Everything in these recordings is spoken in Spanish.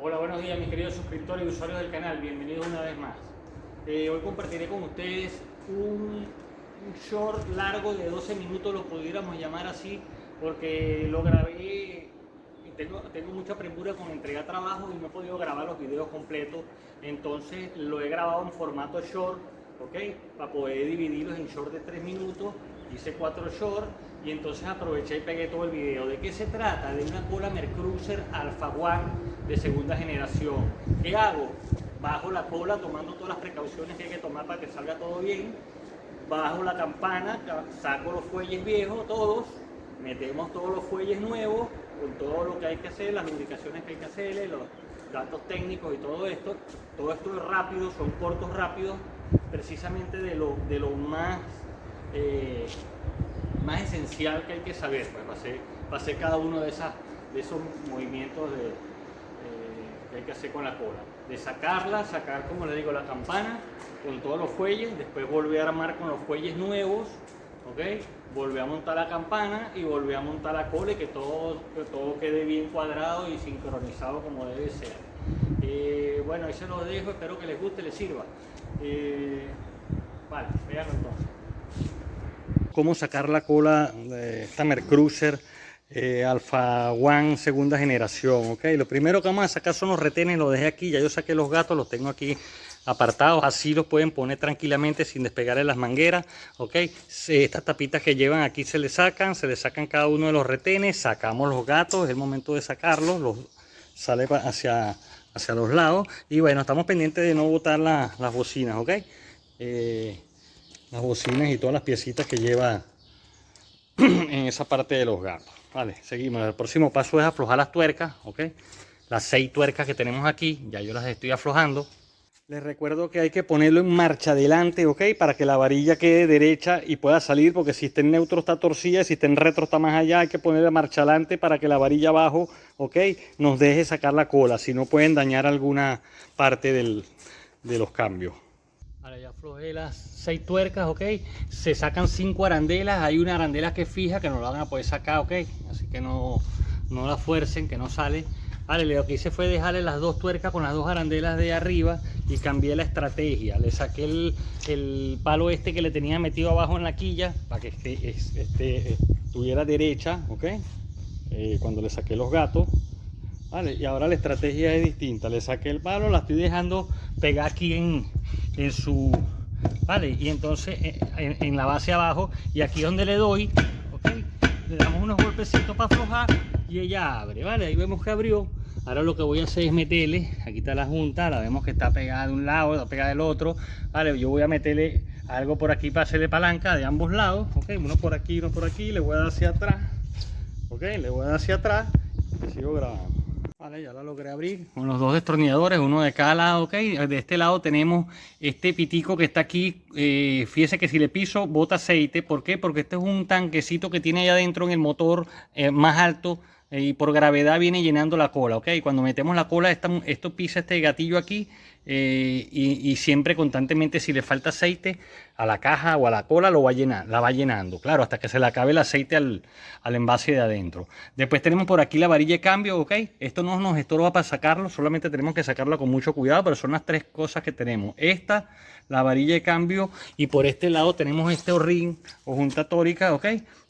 Hola, buenos días mis queridos suscriptores y usuarios del canal, bienvenidos una vez más. Hoy compartiré con ustedes un short largo de 12 minutos, lo pudiéramos llamar así, porque lo grabé y tengo mucha premura con entregar trabajo y no he podido grabar los videos completos, entonces lo he grabado en formato short, ¿ok? Para poder dividirlos en short de 3 minutos, hice 4 shorts y entonces aproveché y pegué todo el video. ¿De qué se trata? De una cola Mercruiser Alpha One de segunda generación. ¿Qué hago? Bajo la cola tomando todas las precauciones que hay que tomar para que salga todo bien. Bajo la campana, saco los fuelles viejos todos, metemos todos los fuelles nuevos con todo lo que hay que hacer, las indicaciones que hay que hacerle, los datos técnicos y todo esto. Todo esto es rápido, son cortos rápidos, precisamente de lo más esencial que hay que saber, pues pasé cada uno de esos movimientos que hay que hacer con la cola, de sacar como le digo la campana con todos los fuelles, después volver a armar con los fuelles nuevos, ¿ok? Volver a montar la campana y volver a montar la cola y que todo quede bien cuadrado y sincronizado como debe ser. Bueno, ahí se los dejo, espero que les guste, les sirva. Vale, vean entonces cómo sacar la cola de esta Mercruiser Alpha One segunda generación. ¿Ok? Lo primero que vamos a sacar son los retenes, los dejé aquí, ya yo saqué los gatos, los tengo aquí apartados, así los pueden poner tranquilamente sin despegarle las mangueras. ¿Ok? Estas tapitas que llevan aquí se le sacan cada uno de los retenes, sacamos los gatos, es el momento de sacarlos, sale hacia los lados y bueno, estamos pendientes de no botar las bocinas. ¿Ok? Las bocinas y todas las piecitas que lleva en esa parte de los gatos. Vale, seguimos. El próximo paso es aflojar las tuercas, ¿ok? Las 6 tuercas que tenemos aquí, ya yo las estoy aflojando. Les recuerdo que hay que ponerlo en marcha adelante, ¿ok? Para que la varilla quede derecha y pueda salir, porque si está en neutro está torcida, si está en retro está más allá, hay que ponerle marcha adelante para que la varilla abajo, ¿ok? Nos deje sacar la cola, si no pueden dañar alguna parte de los cambios. Ahora ya aflojé las 6 tuercas, ¿ok? Se sacan 5 arandelas, hay una arandela que es fija que no la van a poder sacar, ¿ok? Así que no la fuercen, que no sale. Vale, lo que hice fue dejarle las 2 tuercas con las 2 arandelas de arriba y cambié la estrategia. Le saqué el palo este que le tenía metido abajo en la quilla para que estuviera derecha, ¿ok? Cuando le saqué los gatos. Vale, y ahora la estrategia es distinta. Le saqué el palo, la estoy dejando pegar aquí en su... Vale, y entonces en la base abajo, y aquí donde le doy, ¿ok? Le damos unos golpecitos para aflojar y ella abre, ¿vale? Ahí vemos que abrió. Ahora lo que voy a hacer es meterle, aquí está la junta, la vemos que está pegada de un lado, está pegada del otro. Vale, yo voy a meterle algo por aquí para hacerle palanca de ambos lados, ¿ok? Uno por aquí, le voy a dar hacia atrás, ¿ok? Le voy a dar hacia atrás y sigo grabando. Vale, ya la logré abrir con los 2 destornilladores, uno de cada lado, ¿ok? De este lado tenemos este pitico que está aquí. Fíjese que si le piso, bota aceite. ¿Por qué? Porque este es un tanquecito que tiene allá adentro en el motor más alto y por gravedad viene llenando la cola, ¿ok? Cuando metemos la cola, esto pisa este gatillo aquí y siempre constantemente, si le falta aceite a la caja o a la cola, la va llenando, claro, hasta que se le acabe el aceite al envase de adentro. Después tenemos por aquí la varilla de cambio, ¿ok? Esto no nos estorba para sacarlo, solamente tenemos que sacarla con mucho cuidado, pero son las 3 cosas que tenemos. Esta, la varilla de cambio, y por este lado tenemos este O-ring o junta tórica, ¿ok?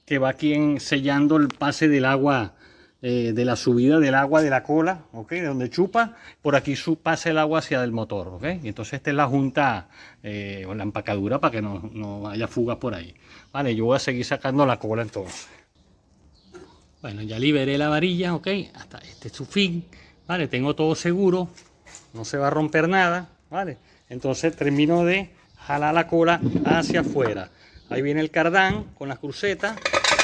Que va aquí sellando el pase del agua, de la subida del agua de la cola, ¿ok? De donde chupa, por aquí pasa el agua hacia el motor, ¿ok? Y entonces esta es la junta o la empacadura para que no haya fugas por ahí. Vale, yo voy a seguir sacando la cola entonces. Bueno, ya liberé la varilla, ¿ok? Hasta este es su fin, ¿vale? Tengo todo seguro, no se va a romper nada, ¿vale? Entonces termino de jalar la cola hacia afuera. Ahí viene el cardán con las crucetas,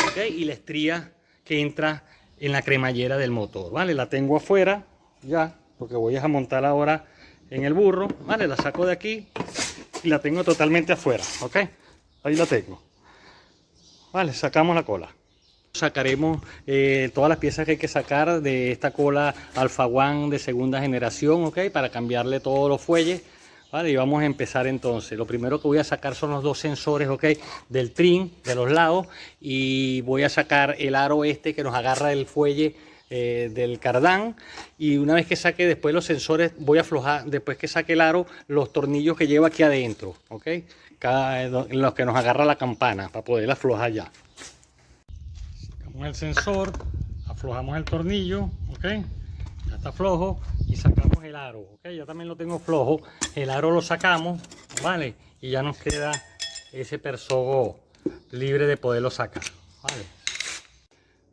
¿ok? Y la estría que entra en la cremallera del motor, ¿vale? La tengo afuera ya, porque voy a montar ahora en el burro, ¿vale? La saco de aquí y la tengo totalmente afuera, ¿ok? Ahí la tengo. Vale, sacamos la cola. Sacaremos todas las piezas que hay que sacar de esta cola Alpha One de segunda generación, ¿ok? Para cambiarle todos los fuelles. Vale, y vamos a empezar entonces. Lo primero que voy a sacar son los 2 sensores, ¿ok? Del trim, de los lados, y voy a sacar el aro este que nos agarra el fuelle del cardán, y una vez que saque después los sensores voy a aflojar, después que saque el aro, los tornillos que lleva aquí adentro, ¿ok? En los que nos agarra la campana para poder aflojar ya. Sacamos el sensor, aflojamos el tornillo, ¿ok? Ya está flojo, y sacamos el aro, ¿ok? Ya también lo tengo flojo, el aro lo sacamos, ¿vale? Y ya nos queda ese persogo libre de poderlo sacar, ¿vale?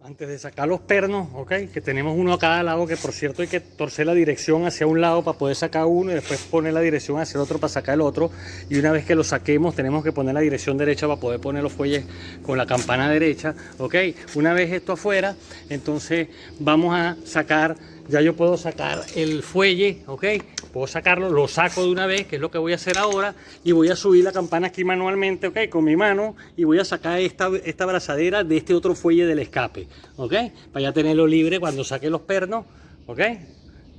Antes de sacar los pernos, ¿ok? Que tenemos uno a cada lado, que por cierto hay que torcer la dirección hacia un lado para poder sacar uno y después poner la dirección hacia el otro para sacar el otro. Y una vez que lo saquemos tenemos que poner la dirección derecha para poder poner los fuelles con la campana derecha, ¿ok? Una vez esto afuera, entonces vamos a sacar, ya yo puedo sacar el fuelle, ¿ok? Puedo sacarlo, lo saco de una vez, que es lo que voy a hacer ahora, y voy a subir la campana aquí manualmente, ¿ok? Con mi mano, y voy a sacar esta abrazadera de este otro fuelle del escape, ¿ok? Para ya tenerlo libre cuando saque los pernos, ¿ok?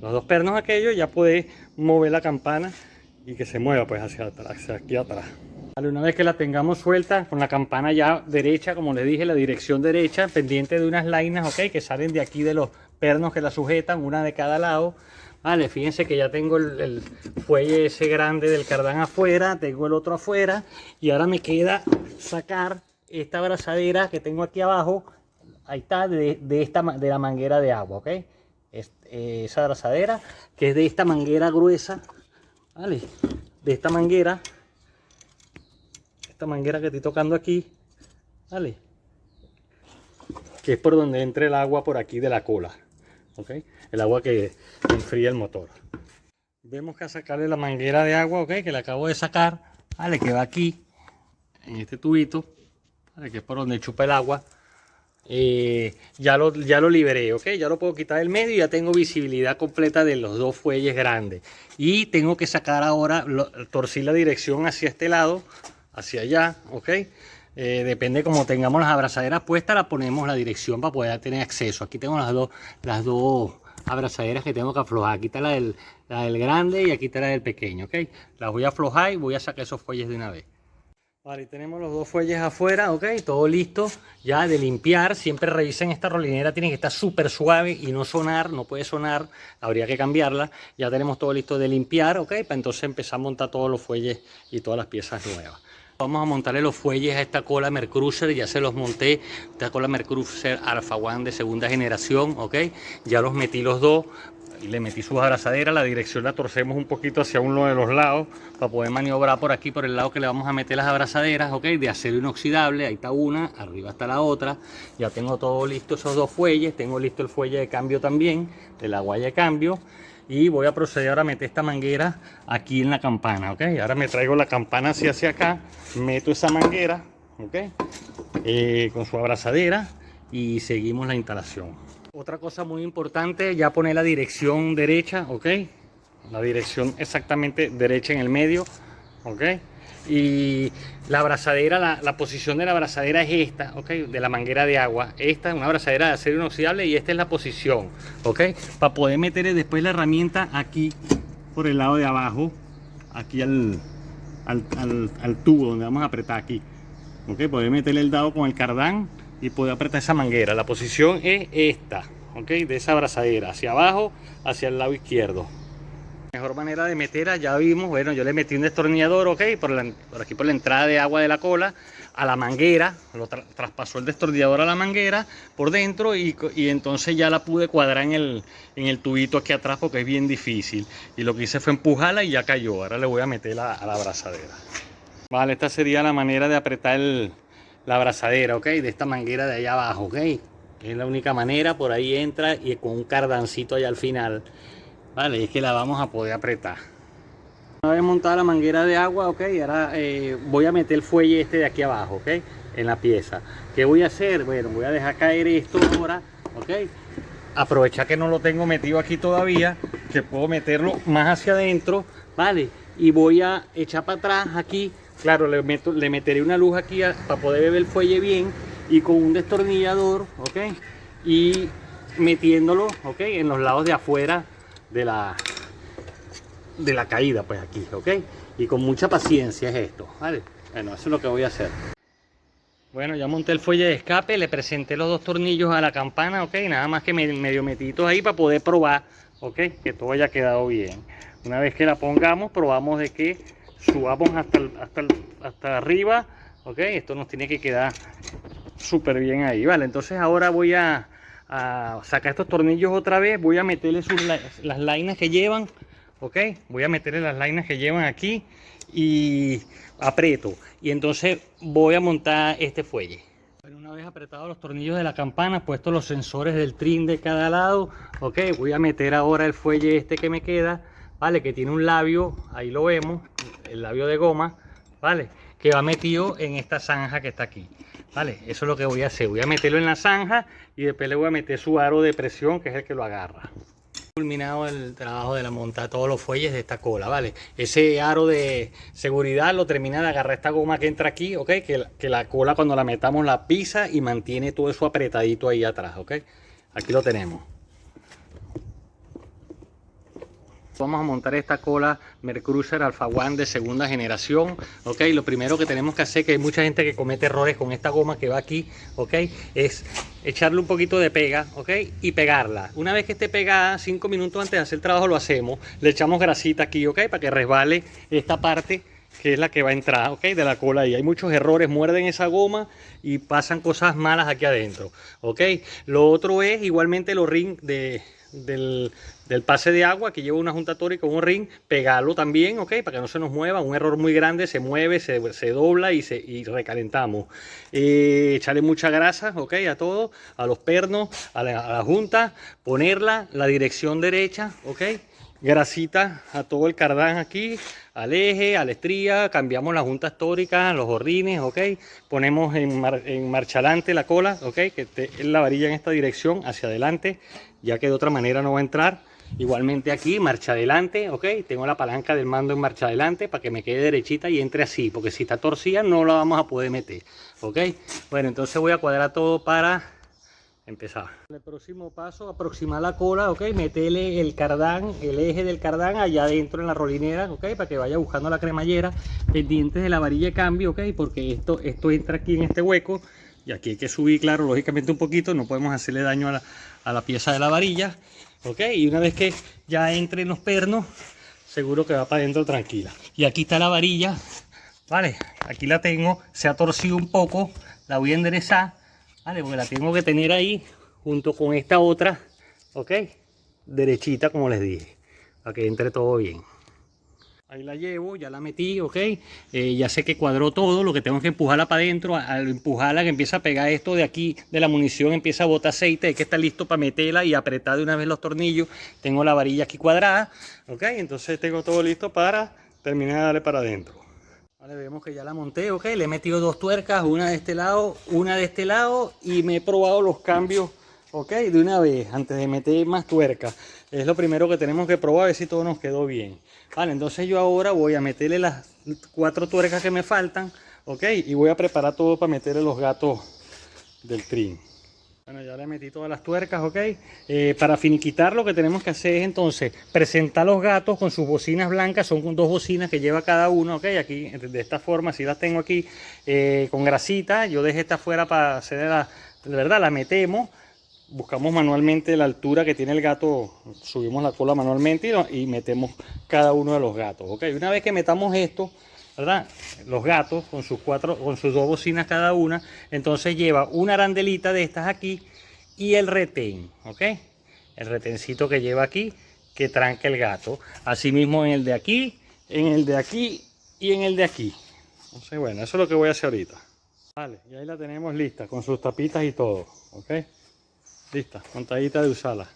Los dos pernos aquellos, ya puedes mover la campana y que se mueva pues hacia atrás, hacia aquí atrás. Vale, una vez que la tengamos suelta, con la campana ya derecha, como les dije, la dirección derecha, pendiente de unas lainas, ¿ok? Que salen de aquí de los pernos que la sujetan, una de cada lado. Vale, fíjense que ya tengo el fuelle ese grande del cardán afuera, tengo el otro afuera, y ahora me queda sacar esta abrazadera que tengo aquí abajo, ahí está, de la manguera de agua, ¿ok? Esa abrazadera, que es de esta manguera gruesa, ¿vale? De esta manguera que estoy tocando aquí, ¿vale? Que es por donde entra el agua por aquí de la cola, ¿ok? El agua que enfría el motor. Vemos que a sacarle la manguera de agua, ¿ok? Que la acabo de sacar, ¿vale? Que va aquí, en este tubito, ¿vale? Que es por donde chupa el agua. Ya lo liberé, ¿ok? Ya lo puedo quitar del medio y ya tengo visibilidad completa de los dos fuelles grandes. Y tengo que sacar ahora, torcer la dirección hacia este lado, hacia allá, ¿ok? Depende como tengamos las abrazaderas puestas, la ponemos la dirección para poder tener acceso. Aquí tengo las dos abrazaderas que tengo que aflojar. Aquí está la del grande y aquí está la del pequeño, ¿ok? Las voy a aflojar y voy a sacar esos fuelles de una vez. Vale, tenemos los dos fuelles afuera, ¿ok? Todo listo ya de limpiar. Siempre revisen esta rolinera, tiene que estar súper suave y no sonar, no puede sonar, habría que cambiarla. Ya tenemos todo listo de limpiar, ¿ok? Para entonces empezar a montar todos los fuelles y todas las piezas nuevas. Vamos a montarle los fuelles a esta cola Mercruiser, ya se los monté, esta cola Mercruiser Alpha One de segunda generación, ¿ok? Ya los metí los dos, y le metí sus abrazaderas, la dirección la torcemos un poquito hacia uno de los lados para poder maniobrar por aquí, por el lado que le vamos a meter las abrazaderas, ¿ok? De acero inoxidable, ahí está una, arriba está la otra, ya tengo todo listo esos dos fuelles, tengo listo el fuelle de cambio también, de la guaya de cambio. Y voy a proceder ahora a meter esta manguera aquí en la campana, ¿ok? Ahora me traigo la campana hacia acá, meto esa manguera, ¿ok? Con su abrazadera y seguimos la instalación. Otra cosa muy importante, ya poner la dirección derecha, ¿ok? La dirección exactamente derecha en el medio, ¿ok? Y la abrazadera, la posición de la abrazadera es esta, ¿ok? De la manguera de agua. Esta es una abrazadera de acero inoxidable y esta es la posición, ¿ok? Para poder meter después la herramienta aquí por el lado de abajo, aquí al tubo donde vamos a apretar aquí, ¿ok? Poder meterle el dado con el cardán y poder apretar esa manguera. La posición es esta, ¿ok? De esa abrazadera, hacia abajo, hacia el lado izquierdo. Mejor manera de meterla, ya vimos, bueno, yo le metí un destornillador, ok, por aquí por la entrada de agua de la cola, a la manguera, traspasó el destornillador a la manguera por dentro y entonces ya la pude cuadrar en el tubito aquí atrás porque es bien difícil. Y lo que hice fue empujarla y ya cayó, ahora le voy a meter a la abrazadera. Vale, esta sería la manera de apretar la abrazadera, ok, de esta manguera de allá abajo, ok. Es la única manera, por ahí entra y con un cardancito allá al final. Vale, es que la vamos a poder apretar. Una vez montada la manguera de agua, ok, ahora voy a meter el fuelle este de aquí abajo, ok, en la pieza. ¿Qué voy a hacer? Bueno, voy a dejar caer esto ahora, ok. Aprovechar que no lo tengo metido aquí todavía, que puedo meterlo más hacia adentro, vale. Y voy a echar para atrás aquí, claro, le meteré una luz aquí para poder ver el fuelle bien y con un destornillador, ok, y metiéndolo, ok, en los lados de afuera de la caída, pues aquí, ok, y con mucha paciencia es esto, vale. Bueno, eso es lo que voy a hacer. Bueno, ya monté el fuelle de escape, le presenté los dos tornillos a la campana, ok, nada más que medio metiditos ahí para poder probar, ok, que todo haya quedado bien. Una vez que la pongamos, probamos de que subamos hasta arriba, ok, esto nos tiene que quedar súper bien ahí, vale. Entonces ahora voy a sacar estos tornillos otra vez, voy a meterle las lainas que llevan, ok, voy a meterle las lainas que llevan aquí y aprieto, y entonces voy a montar este fuelle. Bueno, una vez apretados los tornillos de la campana, puestos los sensores del trim de cada lado, ok, voy a meter ahora el fuelle este que me queda, vale, que tiene un labio, ahí lo vemos, el labio de goma, vale, que va metido en esta zanja que está aquí, vale. Eso es lo que voy a hacer, voy a meterlo en la zanja y después le voy a meter su aro de presión, que es el que lo agarra. Culminado el trabajo de la monta de todos los fuelles de esta cola, vale. Ese aro de seguridad lo termina de agarrar esta goma que entra aquí, ok, que la cola cuando la metamos la pisa y mantiene todo eso apretadito ahí atrás, ok. Aquí lo tenemos. Vamos a montar esta cola Mercruiser Alpha One de segunda generación, ok. Lo primero que tenemos que hacer, que hay mucha gente que comete errores con esta goma que va aquí, ok, es echarle un poquito de pega, ok, y pegarla. Una vez que esté pegada, 5 minutos antes de hacer el trabajo lo hacemos, le echamos grasita aquí, ok, para que resbale esta parte que es la que va a entrar, ok, de la cola ahí. Hay muchos errores, muerden esa goma y pasan cosas malas aquí adentro, ok. Lo otro es igualmente los rings del pase de agua, que lleva una junta tórica con un ring, pegarlo también, ok, para que no se nos mueva. Un error muy grande, se mueve, se dobla y recalentamos. Echarle mucha grasa, ok, a todo, a los pernos, a la junta, ponerla la dirección derecha, ok, grasita a todo el cardán aquí, al eje, a la estría, cambiamos las juntas tóricas, los horrines, ok, ponemos en marcha adelante la cola, ok, que esté la varilla en esta dirección hacia adelante, ya que de otra manera no va a entrar. Igualmente aquí, marcha adelante, ok, tengo la palanca del mando en marcha adelante para que me quede derechita y entre así, porque si está torcida no la vamos a poder meter, ok. Bueno, entonces voy a cuadrar todo para empezar. El próximo paso, aproximar la cola, ok, meterle el cardán, el eje del cardán allá adentro en la rolinera, ok, para que vaya buscando la cremallera, pendientes de la varilla de cambio, ok, porque esto entra aquí en este hueco y aquí hay que subir, claro, lógicamente un poquito, no podemos hacerle daño a la pieza de la varilla, ok, y una vez que ya entre en los pernos, seguro que va para adentro tranquila. Y aquí está la varilla, vale, aquí la tengo, se ha torcido un poco, la voy a enderezar, vale, porque la tengo que tener ahí junto con esta otra, ok, derechita como les dije, para que entre todo bien. Ahí la llevo, ya la metí, ok, ya sé que cuadró todo, lo que tengo es que empujarla para adentro. Al empujarla que empieza a pegar esto de aquí de la munición, empieza a botar aceite, hay que estar listo para meterla y apretar de una vez los tornillos. Tengo la varilla aquí cuadrada, ok, entonces tengo todo listo para terminar de darle para adentro. Vale, vemos que ya la monté, ok, le he metido dos tuercas, una de este lado y me he probado los cambios, ok, de una vez, antes de meter más tuercas. Es lo primero que tenemos que probar, a ver si todo nos quedó bien. Vale, entonces yo ahora voy a meterle las 4 tuercas que me faltan, ok, y voy a preparar todo para meterle los gatos del trim. Bueno, ya le metí todas las tuercas, ok. Para finiquitar lo que tenemos que hacer es entonces presentar los gatos con sus bocinas blancas, son 2 bocinas que lleva cada uno, ok. Aquí de esta forma, así las tengo aquí con grasita. Yo dejé esta fuera para hacer de verdad, la metemos, buscamos manualmente la altura que tiene el gato, subimos la cola manualmente y metemos cada uno de los gatos, ok. Una vez que metamos esto, ¿verdad? Los gatos con sus 2 bocinas cada una, entonces lleva una arandelita de estas aquí y el retén, ¿ok? El retencito que lleva aquí que tranca el gato. Asimismo en el de aquí, en el de aquí y en el de aquí. Entonces, bueno, eso es lo que voy a hacer ahorita. Vale, y ahí la tenemos lista con sus tapitas y todo, ¿ok? Lista, montadita de usarla.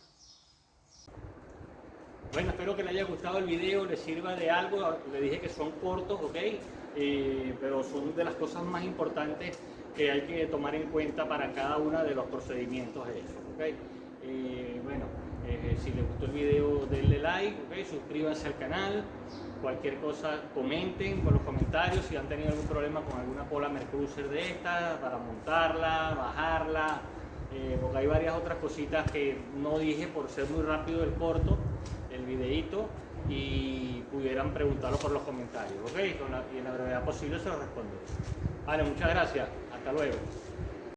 Bueno, espero que les haya gustado el video, les sirva de algo. Les dije que son cortos, ok, pero son de las cosas más importantes que hay que tomar en cuenta para cada uno de los procedimientos hechos, ok. Bueno, si les gustó el video, denle like, ok, suscríbanse al canal. Cualquier cosa comenten por los comentarios si han tenido algún problema con alguna cola Mercruiser de esta para montarla, bajarla, porque hay varias otras cositas que no dije por ser muy rápido el corto, el videito, y pudieran preguntarlo por los comentarios, ok, y en la brevedad posible se los responderé. Vale, muchas gracias. Hasta luego.